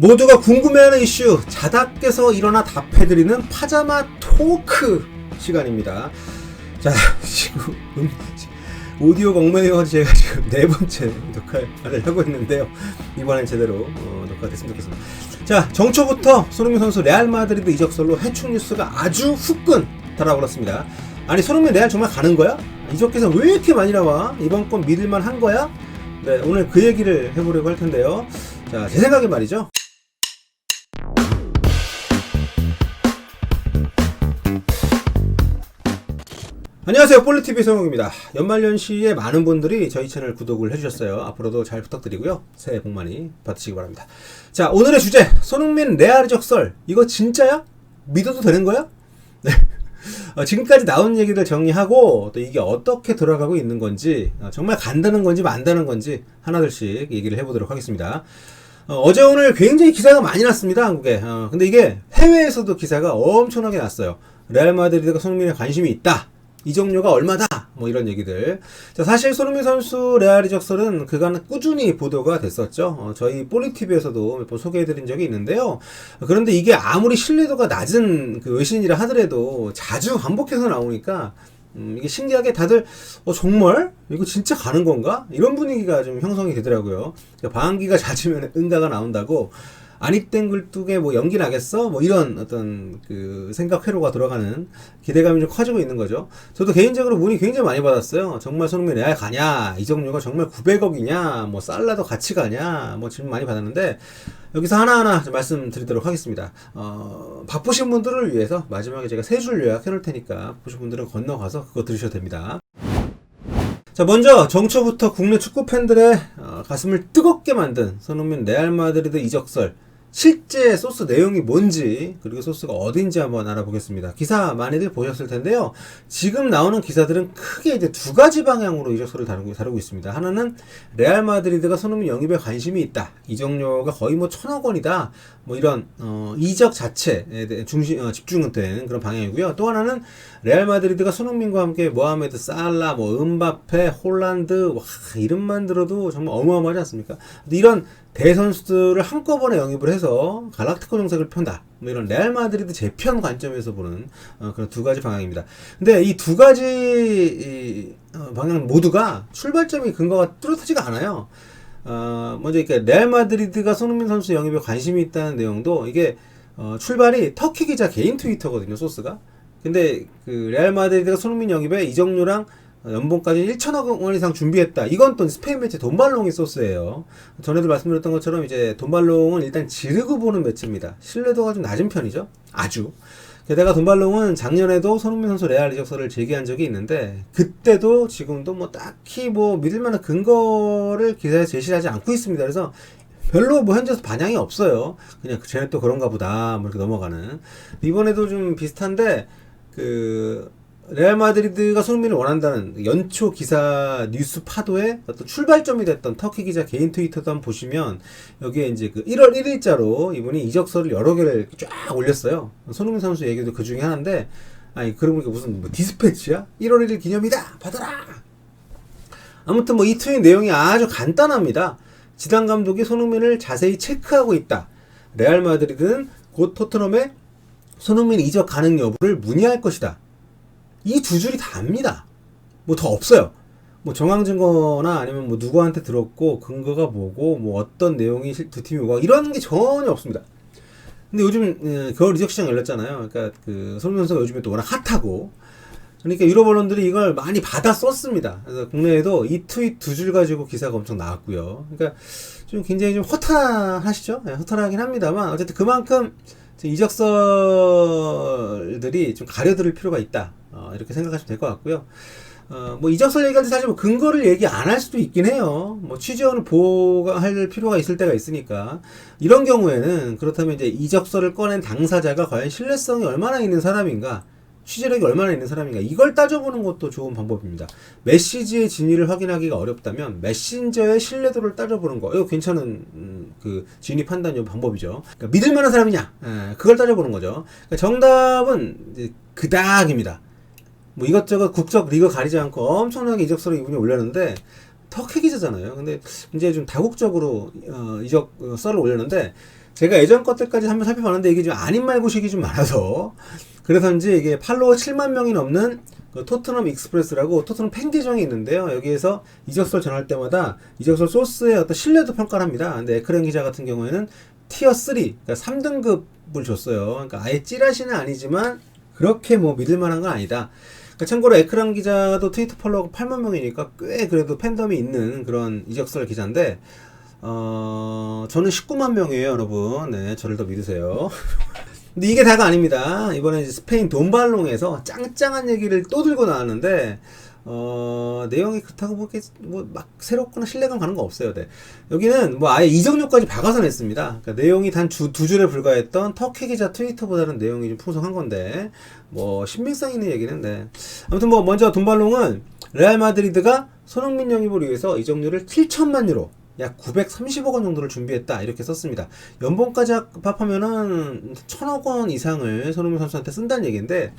모두가 궁금해하는 이슈 자다 깨서 일어나 답해드리는 파자마 토크 시간입니다. 자, 지금 오디오가 엉망이어서 제가 지금 네 번째 녹화를 하고 있는데요. 이번엔 제대로 녹화가 됐으면 좋겠습니다. 자, 정초부터 손흥민 선수 레알 마드리드 이적설로 해충 뉴스가 아주 후끈 달아올랐습니다. 아니, 손흥민 레알 정말 가는 거야? 이적 기사 왜 이렇게 많이 나와? 이번 건 믿을만 한 거야? 네, 오늘 그 얘기를 해보려고 할 텐데요. 자, 제 생각에 말이죠. 안녕하세요, 볼리TV 성욱입니다. 연말연시에 많은 분들이 저희 채널 구독을 해주셨어요. 앞으로도 잘 부탁드리고요. 새해 복 많이 받으시기 바랍니다. 자, 오늘의 주제, 손흥민 레알 이적설 이거 진짜야? 믿어도 되는 거야? 네. 지금까지 나온 얘기들 정리하고 또 이게 어떻게 돌아가고 있는 건지, 정말 간다는 건지 만다는 건지 하나둘씩 얘기를 해보도록 하겠습니다. 어제 오늘 굉장히 기사가 많이 났습니다, 한국에. 근데 이게 해외에서도 기사가 엄청나게 났어요. 레알 마드리드가 손흥민에 관심이 있다, 이적료가 얼마다, 뭐 이런 얘기들. 자, 사실 손흥민 선수 레알 이적설은 그간 꾸준히 보도가 됐었죠. 저희 볼리TV에서도 몇 번 소개해드린 적이 있는데요. 그런데 이게 아무리 신뢰도가 낮은 그 외신이라 하더라도 자주 반복해서 나오니까 이게 신기하게 다들 정말? 이거 진짜 가는 건가? 이런 분위기가 좀 형성이 되더라고요. 방귀가 잦으면 응가가 나온다고, 아니 땡 굴뚝에 뭐 연기 나겠어? 뭐 이런 어떤 그 생각 회로가 돌아가는 기대감이 좀 커지고 있는 거죠. 저도 개인적으로 문의 굉장히 많이 받았어요. 정말 손흥민 레알 가냐? 이적료가 정말 900억이냐? 뭐 살라도 같이 가냐? 뭐 질문 많이 받았는데, 여기서 하나하나 좀 말씀드리도록 하겠습니다. 바쁘신 분들을 위해서 마지막에 제가 3줄 요약해 놓을 테니까 바쁘신 분들은 건너가서 그거 들으셔도 됩니다. 자, 먼저 정초부터 국내 축구 팬들의 가슴을 뜨겁게 만든 손흥민 레알 마드리드 이적설, 실제 소스 내용이 뭔지, 그리고 소스가 어딘지 한번 알아보겠습니다. 기사 많이들 보셨을 텐데요. 지금 나오는 기사들은 크게 이제 두 가지 방향으로 이적설을 다루고 있습니다. 하나는 레알 마드리드가 손흥민 영입에 관심이 있다, 이적료가 거의 뭐 1,000억 원이다, 뭐 이런 이적 자체에 대해 집중된 그런 방향이고요. 또 하나는 레알 마드리드가 손흥민과 함께 모하메드 살라, 뭐 음바페, 홀란드, 와, 이름만 들어도 정말 어마어마하지 않습니까? 이런 대선수들을 한꺼번에 영입을 해서 갈락티코 정책을 편다, 뭐 이런 레알 마드리드 재편 관점에서 보는 그런 두 가지 방향입니다. 근데 이 두 가지 방향 모두가 출발점이 근거가 뚜렷하지가 않아요. 먼저 이렇게 레알 마드리드가 손흥민 선수 영입에 관심이 있다는 내용도 이게 출발이 터키 기자 개인 트위터거든요, 소스가. 근데 그 레알 마드리드가 손흥민 영입에 이적료랑 연봉까지 1,000억 원 이상 준비했다, 이건 또 스페인 매체 돈발롱이 소스예요. 전에도 말씀드렸던 것처럼 이제 돈발롱은 일단 지르고 보는 매체입니다. 신뢰도가 좀 낮은 편이죠, 아주. 게다가 돈발롱은 작년에도 손흥민 선수 레알 이적설을 제기한 적이 있는데, 그때도 지금도 뭐 딱히 뭐 믿을만한 근거를 기사에 제시하지 않고 있습니다. 그래서 별로 뭐 현재서 반향이 없어요. 그냥 쟤네 또 그런가 보다, 뭐 이렇게 넘어가는. 이번에도 좀 비슷한데, 레알 마드리드가 손흥민을 원한다는 연초 기사 뉴스 파도의 어떤 출발점이 됐던 터키 기자 개인 트위터도 한번 보시면, 여기에 이제 그 1월 1일자로 이분이 이적설을 여러 개를 쫙 올렸어요. 손흥민 선수 얘기도 그 중에 하나인데, 아니, 그러고 보니까 무슨 뭐 디스패치야? 1월 1일 기념이다! 받아라! 아무튼 뭐 이 트윗 내용이 아주 간단합니다. 지단 감독이 손흥민을 자세히 체크하고 있다. 레알 마드리드는 곧 토트넘에 손흥민 이적 가능 여부를 문의할 것이다. 이 두 줄이 답니다. 뭐 더 없어요. 뭐 정황 증거나 아니면 뭐 누구한테 들었고 근거가 뭐고 뭐 어떤 내용이 두 팀이 오고 이런 게 전혀 없습니다. 근데 요즘 겨울 이적 시장 열렸잖아요. 그러니까 그 손흥민 선수가 요즘에 또 워낙 핫하고, 그러니까 유럽 언론들이 이걸 많이 받아 썼습니다. 그래서 국내에도 이 트윗 두 줄 가지고 기사가 엄청 나왔고요. 그러니까 좀 굉장히 좀 허탈하시죠? 네, 허탈하긴 합니다만, 어쨌든 그만큼 이적설들이 좀 가려들 필요가 있다, 이렇게 생각하시면 될 것 같고요. 뭐 이적설 얘기할 때 사실 뭐 근거를 얘기 안 할 수도 있긴 해요. 뭐 취재원을 보호할 필요가 있을 때가 있으니까. 이런 경우에는 그렇다면 이제 이적설을 꺼낸 당사자가 과연 신뢰성이 얼마나 있는 사람인가, 취재력이 얼마나 있는 사람인가, 이걸 따져보는 것도 좋은 방법입니다. 메시지의 진위를 확인하기가 어렵다면 메신저의 신뢰도를 따져보는 거, 이거 괜찮은 그 진위 판단 방법이죠. 그러니까 믿을 만한 사람이냐, 그걸 따져보는 거죠. 그러니까 정답은 이제 그닥입니다. 뭐 이것저것 국적 리그 가리지 않고 엄청나게 이적설을 이분이 올렸는데, 터키 기자잖아요. 근데 이제 좀 다국적으로 이적 썰을 올렸는데, 제가 예전 것들까지 한번 살펴봤는데 이게 좀 아닌 말 고식이 좀 많아서 그래서인지 이게 팔로워 7만 명이 넘는 그 토트넘 익스프레스라고 토트넘 팬 계정이 있는데요. 여기에서 이적설 전할 때마다 이적설 소스의 어떤 신뢰도 평가를 합니다. 근데 에크렌 기자 같은 경우에는 티어 3, 그러니까 3등급을 줬어요. 그러니까 아예 찌라시는 아니지만 그렇게 뭐 믿을 만한 건 아니다. 그러니까 참고로 에크란 기자도 트위터 팔로워가 8만 명이니까 꽤 그래도 팬덤이 있는 그런 이적설 기자인데 저는 19만 명이에요, 여러분. 네, 저를 더 믿으세요. 근데 이게 다가 아닙니다. 이번에 이제 스페인 돈발롱에서 짱짱한 얘기를 또 들고 나왔는데 내용이 그렇다고 뭐 막 새롭거나 신뢰감 가는 거 없어요. 네. 여기는 뭐 아예 이적료까지 박아서 냈습니다. 그러니까 내용이 단 두 줄에 불과했던 터키 기자 트위터보다는 내용이 좀 풍성한 건데 뭐 신빙성 있는 얘기는 네. 아무튼 뭐 먼저 돈발롱은 레알 마드리드가 손흥민 영입을 위해서 이적료를 7천만 유로 약 930억 원 정도를 준비했다 이렇게 썼습니다. 연봉까지 합하면은 1000억 원 이상을 손흥민 선수한테 쓴다는 얘기인데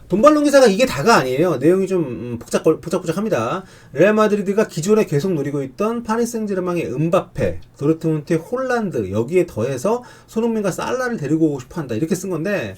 돈발롱 기사가 이게 다가 아니에요. 내용이 좀 복잡복잡합니다. 레알 마드리드가 기존에 계속 노리고 있던 파리 생제르맹의 음바페, 도르트문트의 홀란드 여기에 더해서 손흥민과 살라를 데리고 오고 싶어한다 이렇게 쓴 건데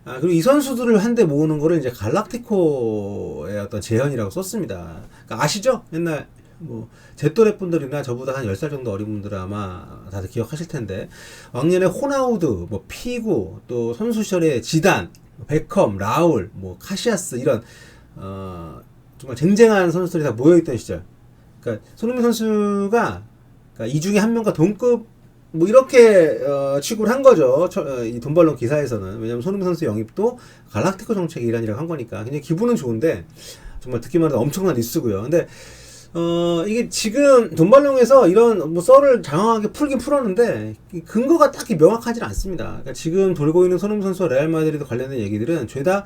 그리고 이 선수들을 한데 모으는 거를 이제 갈락티코의 어떤 재현이라고 썼습니다. 그러니까 아시죠? 옛날 뭐 제 또래 분들이나 저보다 한 10살 정도 어린 분들은 아마 다들 기억하실 텐데 왕년에 호나우드, 뭐 피구, 또 선수 시절에 지단, 베컴, 라울, 뭐 카시아스 이런 정말 쟁쟁한 선수들이 다 모여있던 시절. 그러니까 손흥민 선수가 그러니까 이 중에 한 명과 동급 뭐 이렇게 취급을 한 거죠. 이 돈발롱 기사에서는. 왜냐면 손흥민 선수 영입도 갈락티코 정책의 일환이라고 한 거니까 굉장히 기분은 좋은데 정말 듣기만 해도 엄청난 뉴스고요. 근데 이게 지금 돈발롱에서 이런 뭐 썰을 장황하게 풀긴 풀었는데 근거가 딱히 명확하지는 않습니다. 그러니까 지금 돌고 있는 손흥민 선수와 레알 마드리드 관련된 얘기들은 죄다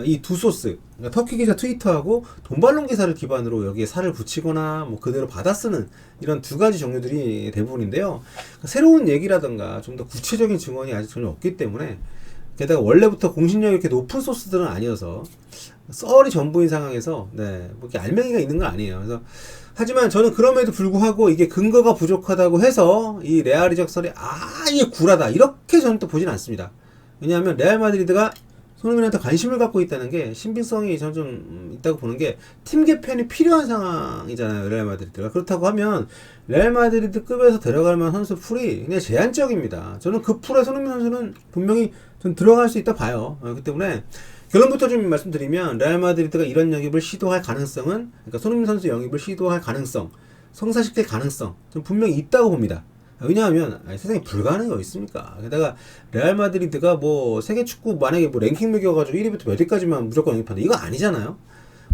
이 두 소스, 그러니까 터키 기자 트위터하고 돈발롱 기사를 기반으로 여기에 살을 붙이거나 뭐 그대로 받아 쓰는 이런 두 가지 종류들이 대부분인데요. 그러니까 새로운 얘기라든가 좀 더 구체적인 증언이 아직 전혀 없기 때문에 게다가 원래부터 공신력이 이렇게 높은 소스들은 아니어서 썰이 전부인 상황에서 뭐 이렇게 알맹이가 있는 건 아니에요. 그래서 하지만 저는 그럼에도 불구하고 이게 근거가 부족하다고 해서 이 레알 이적설이 아예 굴하다 이렇게 저는 또 보진 않습니다. 왜냐하면 레알 마드리드가 손흥민한테 관심을 갖고 있다는 게 신빙성이 저는 좀 있다고 보는 게 팀 개편이 필요한 상황이잖아요. 레알 마드리드가. 그렇다고 하면 레알 마드리드 급에서 데려갈 만한 선수 풀이 그냥 제한적입니다. 저는 그 풀에 손흥민 선수는 분명히 좀 들어갈 수 있다 봐요. 그렇기 때문에 결론부터 좀 말씀드리면 레알 마드리드가 이런 영입을 시도할 가능성은 그러니까 손흥민 선수 영입을 시도할 가능성, 성사시킬 가능성 좀 분명히 있다고 봅니다. 왜냐하면 세상에 불가능이 어디 있습니까? 게다가 레알 마드리드가 뭐 세계 축구 만약에 뭐 랭킹 매겨가지고 1위부터 몇 위까지만 무조건 영입한다 이거 아니잖아요.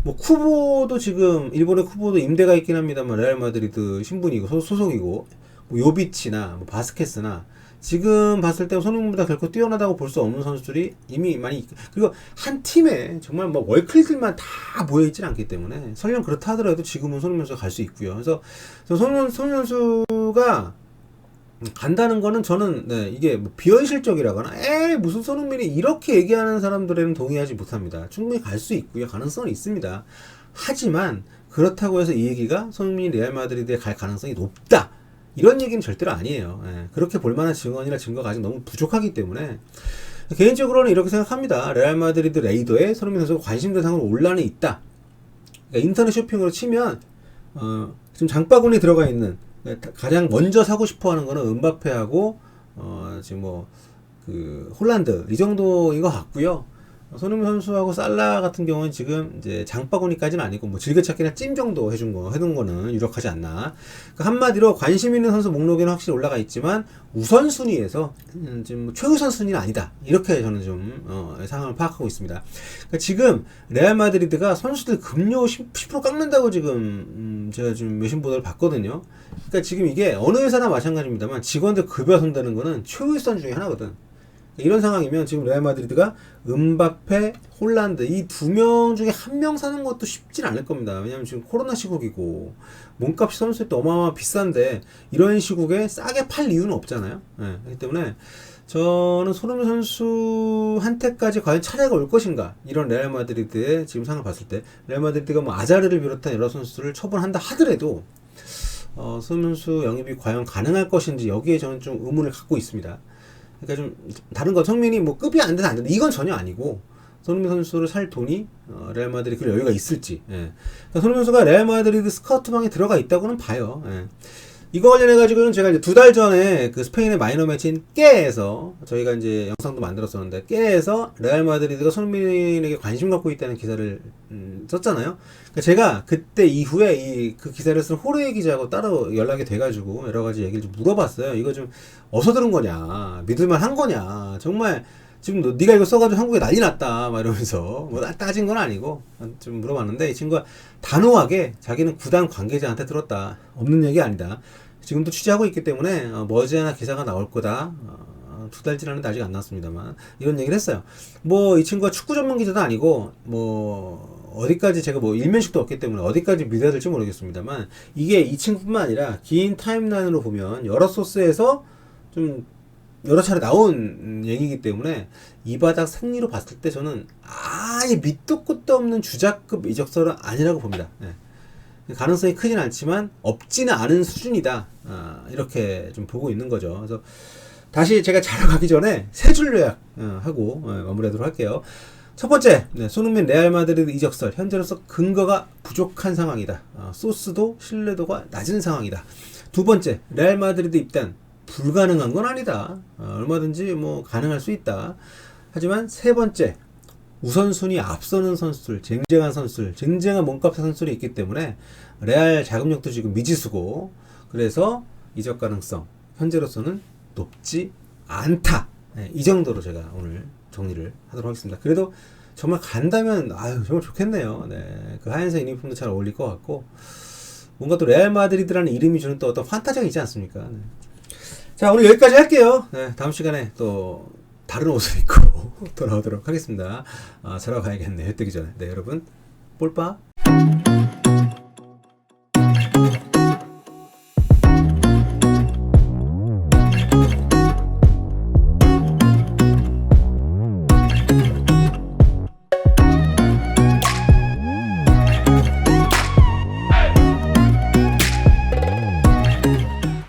뭐 쿠보도 지금 일본의 쿠보도 임대가 있긴 합니다만 레알 마드리드 신분이고 소속이고 뭐 요비치나 뭐 바스케스나 지금 봤을 때 손흥민보다 결코 뛰어나다고 볼 수 없는 선수들이 이미 많이 그리고 한 팀에 정말 뭐 월클들만 다 모여있진 않기 때문에 설령 그렇다 하더라도 지금은 손흥민 선수가 갈 수 있고요. 그래서 손흥민 선수가 간다는 거는 저는 이게 뭐 비현실적이라거나 무슨 손흥민이 이렇게 얘기하는 사람들에는 동의하지 못합니다. 충분히 갈 수 있고요. 가능성은 있습니다. 하지만 그렇다고 해서 이 얘기가 손흥민이 레알 마드리드에 갈 가능성이 높다. 이런 얘기는 절대로 아니에요. 그렇게 볼만한 증언이나 증거가 아직 너무 부족하기 때문에 개인적으로는 이렇게 생각합니다. 레알 마드리드 레이더에 손흥민 선수가 관심 대상으로 올라는 있다. 그러니까 인터넷 쇼핑으로 치면 지금 장바구니 들어가 있는 가장 먼저 사고 싶어하는 거는 음바페하고 지금 뭐 그 홀란드 이 정도인 것 같고요. 손흥민 선수하고 살라 같은 경우는 지금 이제 장바구니까지는 아니고 뭐 즐겨찾기나 찜 정도 해둔 거는 유력하지 않나. 그러니까 한마디로 관심 있는 선수 목록에는 확실히 올라가 있지만 우선순위에서 지금 최우선 순위는 아니다. 이렇게 저는 좀 상황을 파악하고 있습니다. 그러니까 지금 레알 마드리드가 선수들 급료 10% 깎는다고 지금 제가 지금 외신 보도를 봤거든요. 그러니까 지금 이게 어느 회사나 마찬가지입니다만 직원들 급여 선다는 거는 최우선 중에 하나거든. 이런 상황이면 지금 레알 마드리드가 음바페, 홀란드 이 두 명 중에 한 명 사는 것도 쉽진 않을 겁니다. 왜냐하면 지금 코로나 시국이고 몸값이 선수들 도 어마어마 비싼데 이런 시국에 싸게 팔 이유는 없잖아요. 그렇기 때문에 저는 손흥민 선수한테까지 과연 차례가 올 것인가 이런 레알 마드리드의 지금 상황을 봤을 때 레알 마드리드가 뭐 아자르를 비롯한 여러 선수들을 처분한다 하더라도 손흥민 선수 영입이 과연 가능할 것인지 여기에 저는 좀 의문을 갖고 있습니다. 그러니까 좀 다른 건 성민이 뭐 급이 안 돼서 안 된다 이건 전혀 아니고 손흥민 선수를 살 돈이 레알 마드리드 그 여유가 있을지. 예. 그러니까 손흥민 선수가 레알 마드리드 스카우트방에 들어가 있다고는 봐요. 예. 이거 관련해가지고는 제가 이제 2달 전에 그 스페인의 마이너 매치인 깨에서 저희가 이제 영상도 만들었었는데 깨에서 레알 마드리드가 손흥민에게 관심 갖고 있다는 기사를 썼잖아요. 그러니까 제가 그때 이후에 그 기사를 쓴 호르헤 기자하고 따로 연락이 돼가지고 여러 가지 얘기를 좀 물어봤어요. 이거 좀 어디서 들은 거냐, 믿을만 한 거냐, 정말 지금 네가 이거 써가지고 한국에 난리 났다 막 이러면서 뭐 따진 건 아니고 좀 물어봤는데 이 친구가 단호하게 자기는 구단 관계자한테 들었다, 없는 얘기 아니다, 지금도 취재하고 있기 때문에 머지않아 기사가 나올 거다, 2달 지났는데 아직 안 나왔습니다만 이런 얘기를 했어요. 뭐 이 친구가 축구 전문 기자도 아니고 뭐 어디까지 제가 뭐 일면식도 없기 때문에 어디까지 믿어야 될지 모르겠습니다만 이게 이 친구뿐만 아니라 긴 타임라인으로 보면 여러 소스에서 좀 여러 차례 나온 얘기이기 때문에 이 바닥 생리로 봤을 때 저는 아예 밑도 끝도 없는 주작급 이적설은 아니라고 봅니다. 네. 가능성이 크진 않지만 없지는 않은 수준이다, 이렇게 좀 보고 있는 거죠. 그래서 다시 제가 자러 가기 전에 세 줄 요약 하고 마무리하도록 할게요. 첫 번째, 손흥민 레알 마드리드 이적설 현재로서 근거가 부족한 상황이다. 소스도 신뢰도가 낮은 상황이다. 두 번째, 레알 마드리드 입단 불가능한 건 아니다. 얼마든지 뭐 가능할 수 있다. 하지만 세 번째, 우선순위 앞서는 선수들, 쟁쟁한 몸값 선수들이 있기 때문에 레알 자금력도 지금 미지수고, 그래서 이적 가능성 현재로서는 높지 않다. 네, 이 정도로 제가 오늘 정리를 하도록 하겠습니다. 그래도 정말 간다면 정말 좋겠네요. 네, 그 하얀색 유니폼도 잘 어울릴 것 같고 뭔가 또 레알 마드리드라는 이름이 주는 또 어떤 판타지가 있지 않습니까? 네. 자, 오늘 여기까지 할게요. 네, 다음 시간에 또 다른 옷을 입고 돌아오도록 하겠습니다. 자러 가야겠네, 해 뜨기 전에. 네, 여러분, 볼빠.